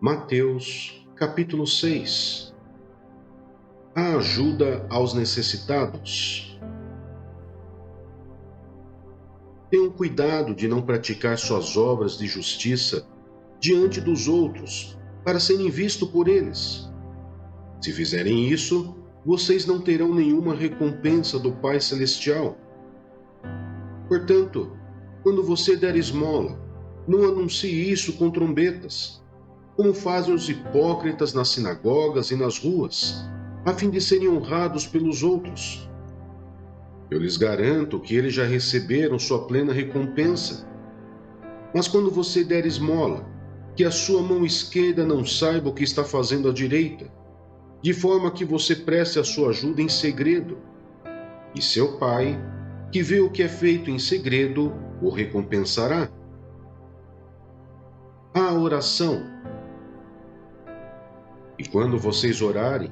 Mateus, capítulo 6. A ajuda aos necessitados. Tenham cuidado de não praticar suas obras de justiça diante dos outros, para serem vistos por eles. Se fizerem isso, vocês não terão nenhuma recompensa do Pai Celestial. Portanto, quando você der esmola, não anuncie isso com trombetas, como fazem os hipócritas nas sinagogas e nas ruas, a fim de serem honrados pelos outros. Eu lhes garanto que eles já receberam sua plena recompensa. Mas quando você der esmola, que a sua mão esquerda não saiba o que está fazendo a direita, de forma que você preste a sua ajuda em segredo. E seu Pai, que vê o que é feito em segredo, o recompensará. A oração. E quando vocês orarem,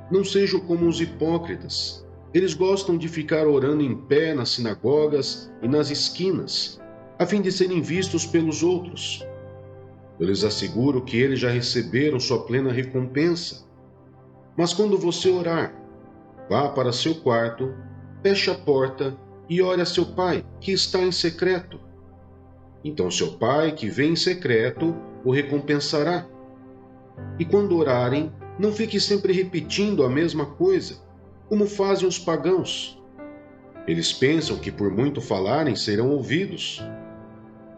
não sejam como os hipócritas. Eles gostam de ficar orando em pé nas sinagogas e nas esquinas, a fim de serem vistos pelos outros. Eu lhes asseguro que eles já receberam sua plena recompensa. Mas quando você orar, vá para seu quarto, feche a porta e ore a seu Pai, que está em secreto. Então seu Pai, que vê em secreto, o recompensará. E quando orarem, não fique sempre repetindo a mesma coisa, como fazem os pagãos. Eles pensam que por muito falarem serão ouvidos.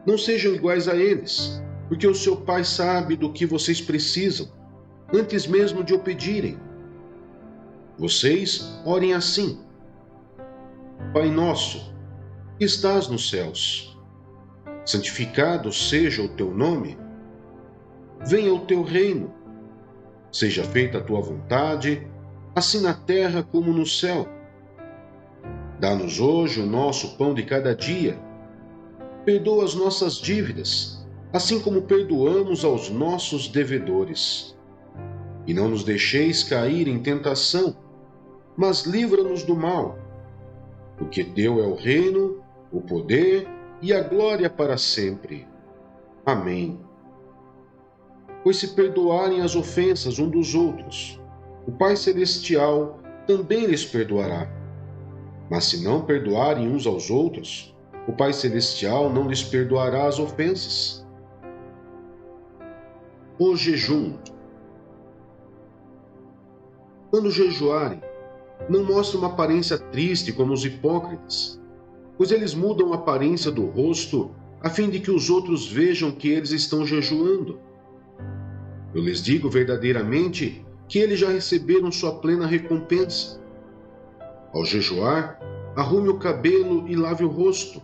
Não sejam iguais a eles, porque o seu Pai sabe do que vocês precisam, antes mesmo de o pedirem. Vocês orem assim: Pai nosso, que estás nos céus, santificado seja o teu nome. Venha o teu reino. Seja feita a tua vontade, assim na terra como no céu. Dá-nos hoje o nosso pão de cada dia. Perdoa as nossas dívidas, assim como perdoamos aos nossos devedores. E não nos deixeis cair em tentação, mas livra-nos do mal. Porque teu é o reino, o poder e a glória para sempre. Amém. Pois se perdoarem as ofensas um dos outros, o Pai Celestial também lhes perdoará. Mas se não perdoarem uns aos outros, o Pai Celestial não lhes perdoará as ofensas. O jejum. Quando jejuarem, não mostrem uma aparência triste como os hipócritas, pois eles mudam a aparência do rosto a fim de que os outros vejam que eles estão jejuando. Eu lhes digo verdadeiramente que eles já receberam sua plena recompensa. Ao jejuar, arrume o cabelo e lave o rosto,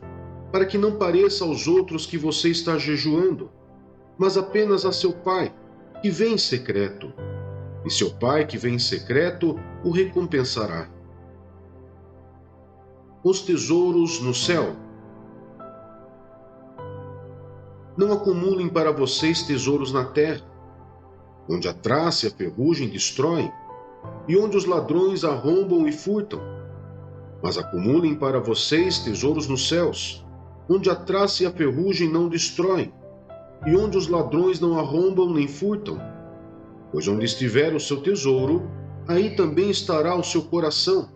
para que não pareça aos outros que você está jejuando, mas apenas a seu Pai, que vem em secreto. E seu Pai, que vem em secreto, o recompensará. Os tesouros no céu. Não acumulem para vocês tesouros na terra, onde a traça e a ferrugem destroem, e onde os ladrões arrombam e furtam. Mas acumulem para vocês tesouros nos céus, onde a traça e a ferrugem não destroem, e onde os ladrões não arrombam nem furtam. Pois onde estiver o seu tesouro, aí também estará o seu coração.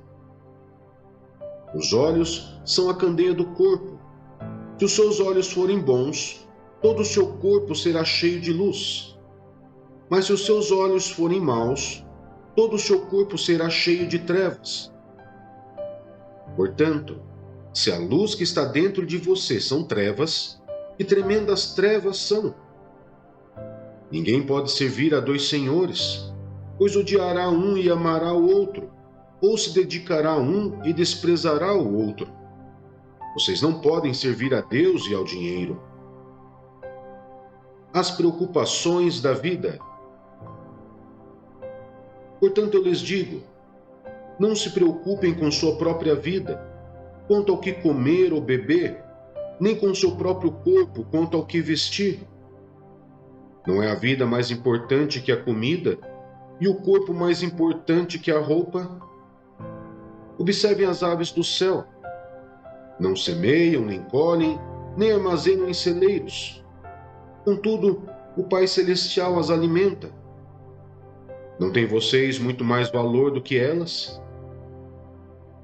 Os olhos são a candeia do corpo. Se os seus olhos forem bons, todo o seu corpo será cheio de luz. Mas se os seus olhos forem maus, todo o seu corpo será cheio de trevas. Portanto, se a luz que está dentro de você são trevas, que tremendas trevas são! Ninguém pode servir a dois senhores, pois odiará um e amará o outro, ou se dedicará a um e desprezará o outro. Vocês não podem servir a Deus e ao dinheiro. As preocupações da vida. Portanto, eu lhes digo, não se preocupem com sua própria vida, quanto ao que comer ou beber, nem com seu próprio corpo, quanto ao que vestir. Não é a vida mais importante que a comida, e o corpo mais importante que a roupa? Observem as aves do céu. Não semeiam, nem colhem, nem armazenam em celeiros. Contudo, o Pai Celestial as alimenta. Não têm vocês muito mais valor do que elas?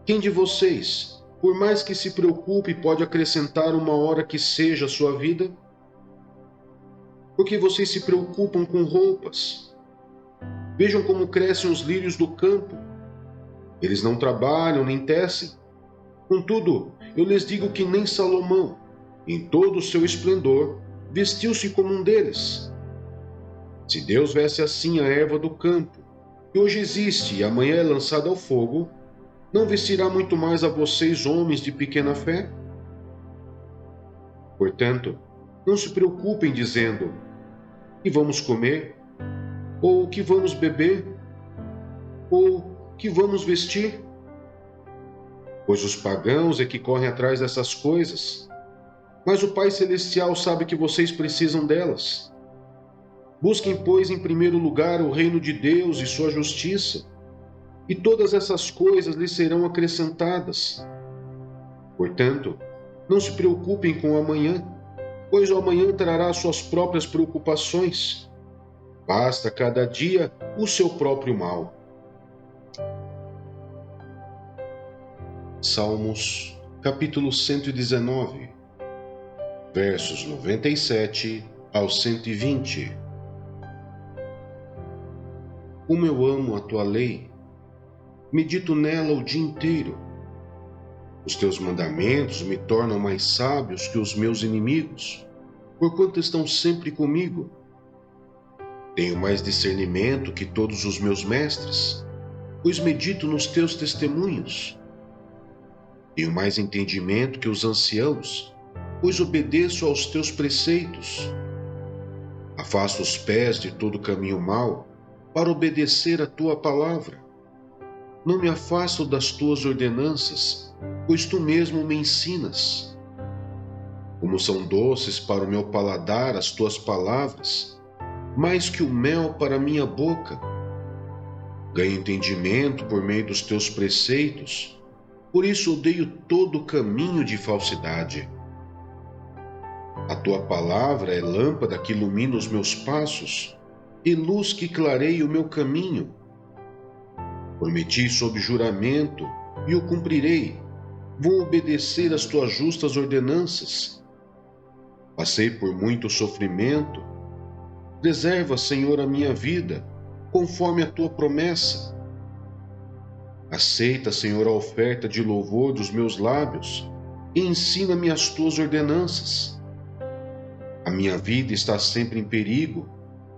Quem de vocês, por mais que se preocupe, pode acrescentar uma hora que seja a sua vida? Porque vocês se preocupam com roupas. Vejam como crescem os lírios do campo. Eles não trabalham nem tecem. Contudo, eu lhes digo que nem Salomão, em todo o seu esplendor, vestiu-se como um deles. Se Deus veste assim a erva do campo, que hoje existe e amanhã é lançada ao fogo, não vestirá muito mais a vocês, homens de pequena fé? Portanto, não se preocupem dizendo: que vamos comer? Ou que vamos beber? Ou que vamos vestir? Pois os pagãos é que correm atrás dessas coisas, mas o Pai Celestial sabe que vocês precisam delas. Busquem, pois, em primeiro lugar o reino de Deus e sua justiça, e todas essas coisas lhes serão acrescentadas. Portanto, não se preocupem com o amanhã, pois o amanhã trará suas próprias preocupações. Basta cada dia o seu próprio mal. Salmos, capítulo 119, versos 97 ao 120. Como eu amo a tua lei, medito nela o dia inteiro. Os teus mandamentos me tornam mais sábios que os meus inimigos, porquanto estão sempre comigo. Tenho mais discernimento que todos os meus mestres, pois medito nos teus testemunhos. Tenho mais entendimento que os anciãos, pois obedeço aos teus preceitos. Afasto os pés de todo caminho mau, para obedecer a tua palavra. Não me afasto das tuas ordenanças, pois tu mesmo me ensinas. Como são doces para o meu paladar as tuas palavras, mais que o mel para a minha boca. Ganho entendimento por meio dos teus preceitos, por isso odeio todo caminho de falsidade. A tua palavra é lâmpada que ilumina os meus passos e luz que clareia o meu caminho. Prometi sob juramento e o cumprirei. Vou obedecer às tuas justas ordenanças. Passei por muito sofrimento. Preserva, Senhor, a minha vida, conforme a tua promessa. Aceita, Senhor, a oferta de louvor dos meus lábios e ensina-me as tuas ordenanças. A minha vida está sempre em perigo,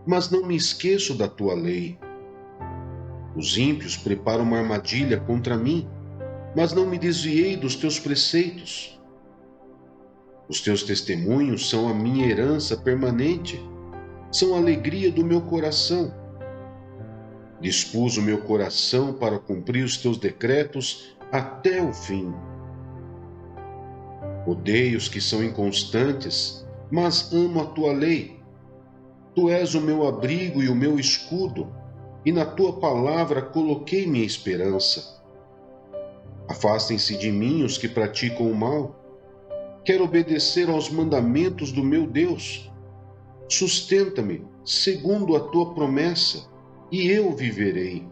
mas não me esqueço da tua lei. Os ímpios preparam uma armadilha contra mim, mas não me desviei dos teus preceitos. Os teus testemunhos são a minha herança permanente, são a alegria do meu coração. Dispus o meu coração para cumprir os teus decretos até o fim. Odeio os que são inconstantes, mas amo a tua lei. Tu és o meu abrigo e o meu escudo, e na tua palavra coloquei minha esperança. Afastem-se de mim os que praticam o mal. Quero obedecer aos mandamentos do meu Deus. Sustenta-me segundo a tua promessa, e eu viverei.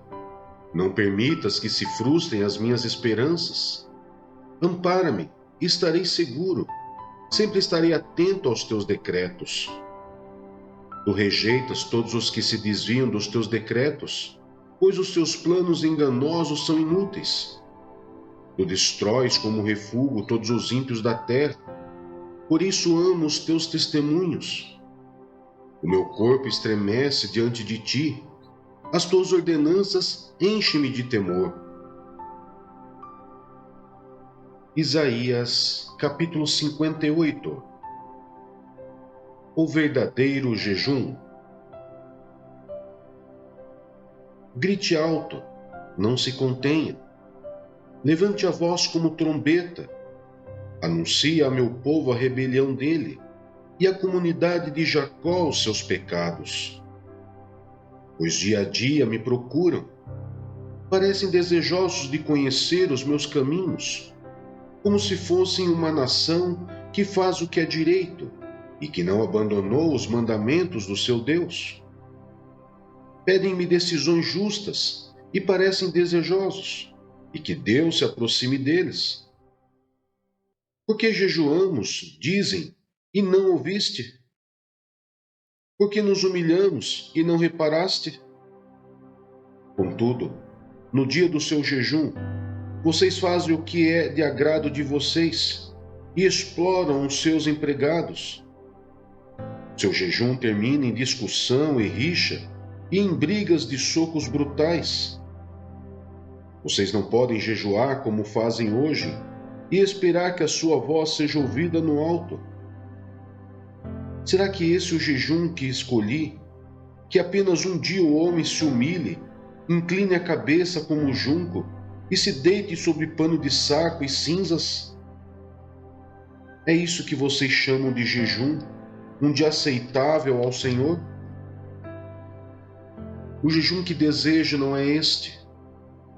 Não permitas que se frustrem as minhas esperanças. Ampara-me, e estarei seguro. Sempre estarei atento aos teus decretos. Tu rejeitas todos os que se desviam dos teus decretos, pois os teus planos enganosos são inúteis. Tu destróis como refúgio todos os ímpios da terra. Por isso amo os teus testemunhos. O meu corpo estremece diante de ti. As tuas ordenanças enchem-me de temor. Isaías, capítulo 58. O verdadeiro jejum. Grite alto, não se contenha. Levante a voz como trombeta. Anuncie a meu povo a rebelião dele e à comunidade de Jacó os seus pecados. Pois dia a dia me procuram, parecem desejosos de conhecer os meus caminhos, como se fossem uma nação que faz o que é direito e que não abandonou os mandamentos do seu Deus. Pedem-me decisões justas e parecem desejosos, e que Deus se aproxime deles. Porque jejuamos, dizem, e não ouviste? Porque nos humilhamos e não reparaste? Contudo, no dia do seu jejum, vocês fazem o que é de agrado de vocês e exploram os seus empregados. Seu jejum termina em discussão e rixa e em brigas de socos brutais. Vocês não podem jejuar como fazem hoje e esperar que a sua voz seja ouvida no alto. Será que esse é o jejum que escolhi? Que apenas um dia o homem se humilhe, incline a cabeça como o junco e se deite sobre pano de saco e cinzas? É isso que vocês chamam de jejum, um dia aceitável ao Senhor? O jejum que desejo não é este: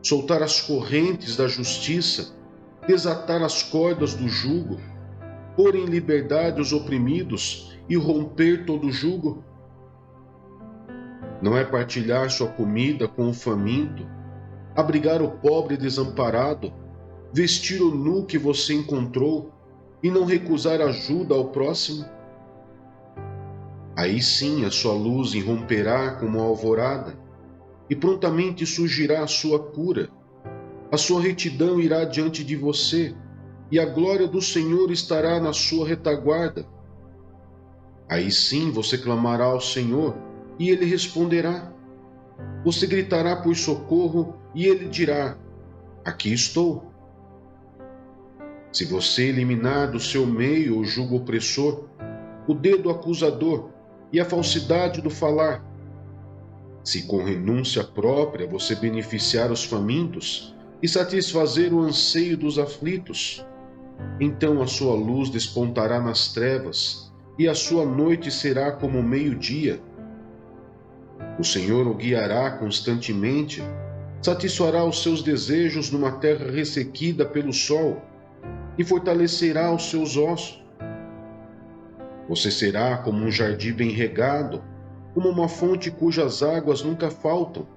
soltar as correntes da justiça, desatar as cordas do jugo, pôr em liberdade os oprimidos e romper todo o jugo. Não é partilhar sua comida com o faminto, abrigar o pobre desamparado, vestir o nu que você encontrou e não recusar ajuda ao próximo? Aí sim a sua luz irromperá como a alvorada, e prontamente surgirá a sua cura. A sua retidão irá diante de você, e a glória do Senhor estará na sua retaguarda. Aí sim você clamará ao Senhor, e Ele responderá. Você gritará por socorro, e Ele dirá: aqui estou. Se você eliminar do seu meio o jugo opressor, o dedo acusador e a falsidade do falar, se com renúncia própria você beneficiar os famintos e satisfazer o anseio dos aflitos, então a sua luz despontará nas trevas e a sua noite será como o meio-dia. O Senhor o guiará constantemente, satisfará os seus desejos numa terra ressequida pelo sol e fortalecerá os seus ossos. Você será como um jardim bem regado, como uma fonte cujas águas nunca faltam.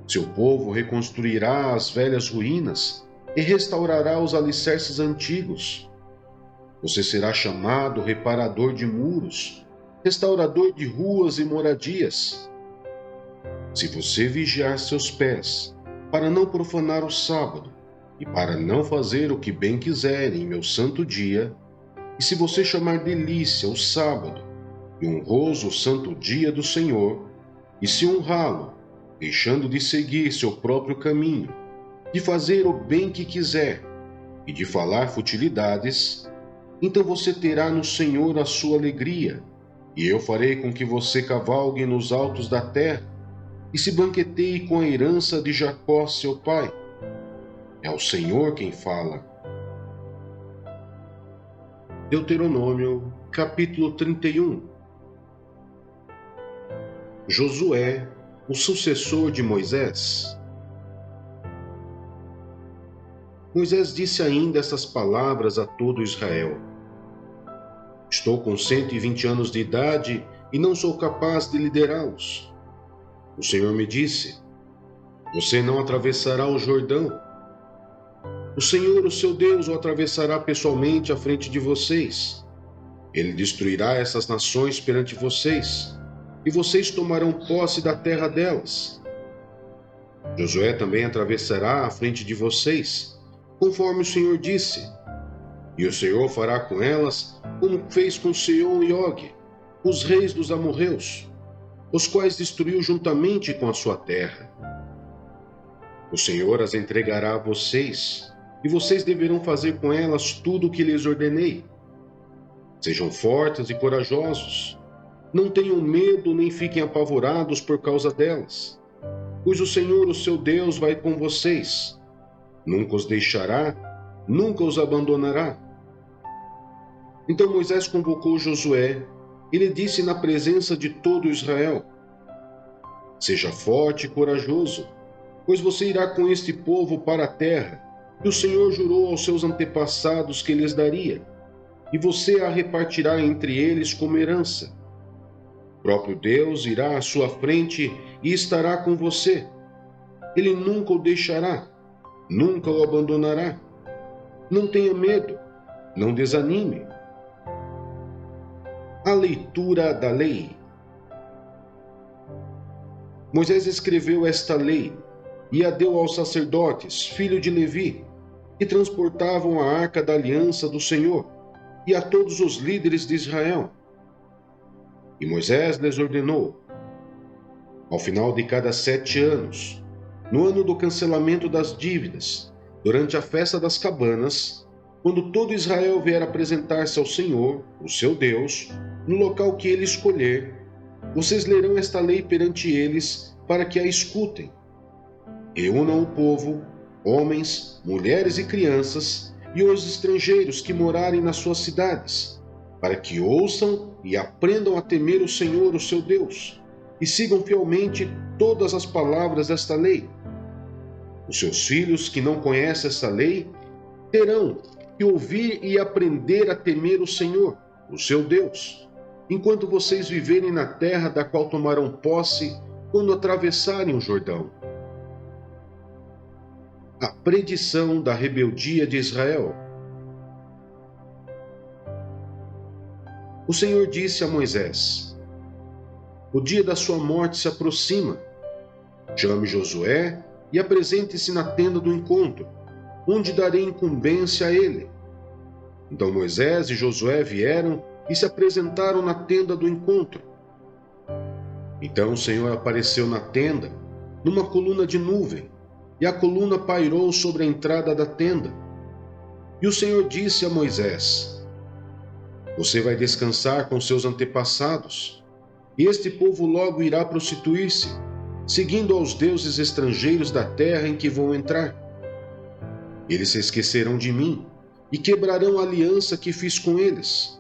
Seu povo reconstruirá as velhas ruínas e restaurará os alicerces antigos. Você será chamado reparador de muros, restaurador de ruas e moradias. Se você vigiar seus pés, para não profanar o sábado, e para não fazer o que bem quiser em meu santo dia, e se você chamar delícia o sábado, e honroso o santo dia do Senhor, e se honrá-lo, deixando de seguir seu próprio caminho, de fazer o bem que quiser, e de falar futilidades, então você terá no Senhor a sua alegria, e eu farei com que você cavalgue nos altos da terra, e se banqueteie com a herança de Jacó, seu pai. É o Senhor quem fala. Deuteronômio, capítulo 31. Josué, o sucessor de Moisés. Moisés disse ainda essas palavras a todo Israel: Estou com 120 anos de idade e não sou capaz de liderá-los. O Senhor me disse: Você não atravessará o Jordão. O Senhor, o seu Deus, o atravessará pessoalmente à frente de vocês. Ele destruirá essas nações perante vocês, e vocês tomarão posse da terra delas. Josué também atravessará à frente de vocês, conforme o Senhor disse. E o Senhor fará com elas como fez com Sihon e Og, os reis dos amorreus, os quais destruiu juntamente com a sua terra. O Senhor as entregará a vocês, e vocês deverão fazer com elas tudo o que lhes ordenei. Sejam fortes e corajosos. Não tenham medo nem fiquem apavorados por causa delas, pois o Senhor, o seu Deus, vai com vocês. Nunca os deixará, nunca os abandonará. Então Moisés convocou Josué e lhe disse na presença de todo Israel: Seja forte e corajoso, pois você irá com este povo para a terra que o Senhor jurou aos seus antepassados que lhes daria. e você a repartirá entre eles como herança. O próprio Deus irá à sua frente e estará com você. Ele nunca o deixará, nunca o abandonará. Não tenha medo, não desanime. A leitura da lei. Moisés escreveu esta lei e a deu aos sacerdotes, filho de Levi, que transportavam a arca da aliança do Senhor, e a todos os líderes de Israel. E Moisés lhes ordenou: ao final de cada 7 anos, no ano do cancelamento das dívidas, durante a festa das cabanas, quando todo Israel vier apresentar-se ao Senhor, o seu Deus, no local que ele escolher, vocês lerão esta lei perante eles para que a escutem. Reúnam o povo, homens, mulheres e crianças, e os estrangeiros que morarem nas suas cidades, para que ouçam e aprendam a temer o Senhor, o seu Deus, e sigam fielmente todas as palavras desta lei. Os seus filhos que não conhecem esta lei terão que ouvir e aprender a temer o Senhor, o seu Deus, enquanto vocês viverem na terra da qual tomarão posse quando atravessarem o Jordão. A predição da rebeldia de Israel. O Senhor disse a Moisés: o dia da sua morte se aproxima. Chame Josué e apresente-se na tenda do encontro, onde darei incumbência a ele. Então Moisés e Josué vieram e se apresentaram na tenda do encontro. Então o Senhor apareceu na tenda, numa coluna de nuvem, e a coluna pairou sobre a entrada da tenda. E o Senhor disse a Moisés: você vai descansar com seus antepassados, e este povo logo irá prostituir-se, seguindo aos deuses estrangeiros da terra em que vão entrar. Eles se esquecerão de mim e quebrarão a aliança que fiz com eles.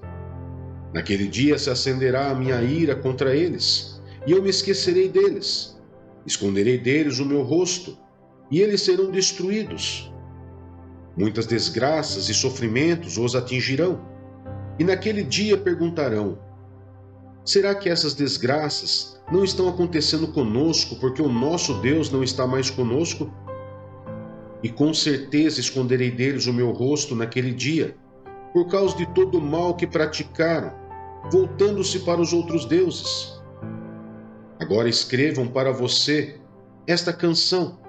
Naquele dia se acenderá a minha ira contra eles, e eu me esquecerei deles. Esconderei deles o meu rosto, e eles serão destruídos. Muitas desgraças e sofrimentos os atingirão, e naquele dia perguntarão: será que essas desgraças não estão acontecendo conosco porque o nosso Deus não está mais conosco? E com certeza esconderei deles o meu rosto naquele dia, por causa de todo o mal que praticaram, voltando-se para os outros deuses. Agora escrevam para você esta canção,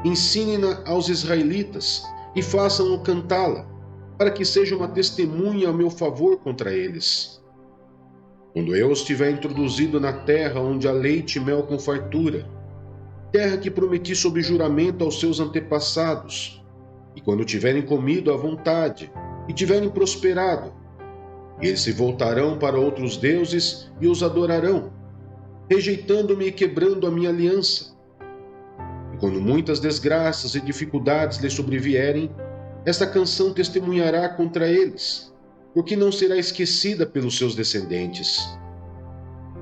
ensinem-na aos israelitas e façam-no cantá-la, para que seja uma testemunha a meu favor contra eles. Quando eu os tiver introduzido na terra onde há leite e mel com fartura, terra que prometi sob juramento aos seus antepassados, e quando tiverem comido à vontade e tiverem prosperado, eles se voltarão para outros deuses e os adorarão, rejeitando-me e quebrando a minha aliança. E quando muitas desgraças e dificuldades lhes sobrevierem, esta canção testemunhará contra eles, porque não será esquecida pelos seus descendentes.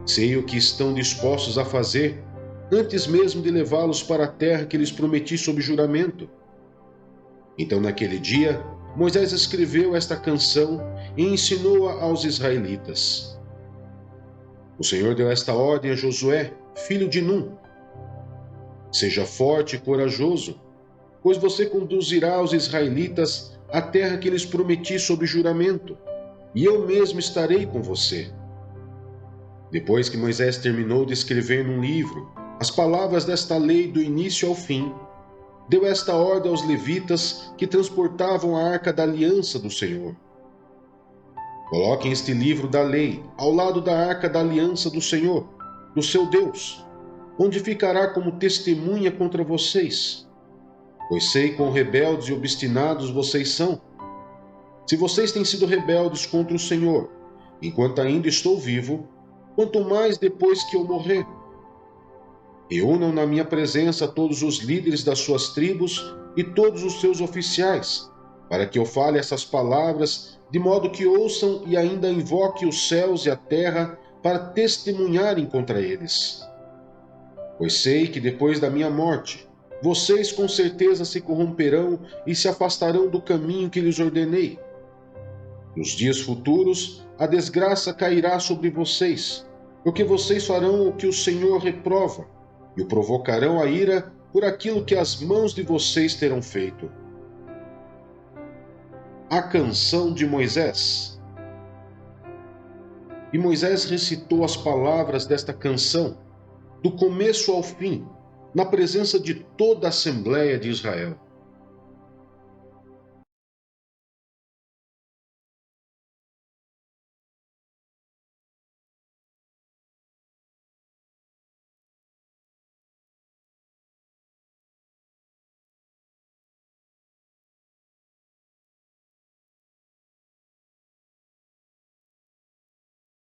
Sei o que estão dispostos a fazer, antes mesmo de levá-los para a terra que lhes prometi sob juramento. Então, naquele dia, Moisés escreveu esta canção e ensinou-a aos israelitas. O Senhor deu esta ordem a Josué, filho de Num: seja forte e corajoso, pois você conduzirá os israelitas à terra que lhes prometi sob juramento, e eu mesmo estarei com você. Depois que Moisés terminou de escrever num livro as palavras desta lei do início ao fim, deu esta ordem aos levitas que transportavam a arca da aliança do Senhor: coloquem este livro da lei ao lado da arca da aliança do Senhor, do seu Deus, onde ficará como testemunha contra vocês, pois sei quão rebeldes e obstinados vocês são. Se vocês têm sido rebeldes contra o Senhor, enquanto ainda estou vivo, quanto mais depois que eu morrer. Reúnam na minha presença todos os líderes das suas tribos e todos os seus oficiais, para que eu fale essas palavras, de modo que ouçam e ainda invoquem os céus e a terra para testemunharem contra eles. Pois sei que depois da minha morte, vocês com certeza se corromperão e se afastarão do caminho que lhes ordenei. Nos dias futuros, a desgraça cairá sobre vocês, porque vocês farão o que o Senhor reprova, e o provocarão a ira por aquilo que as mãos de vocês terão feito. A canção de Moisés. E Moisés recitou as palavras desta canção, do começo ao fim, na presença de toda a Assembleia de Israel.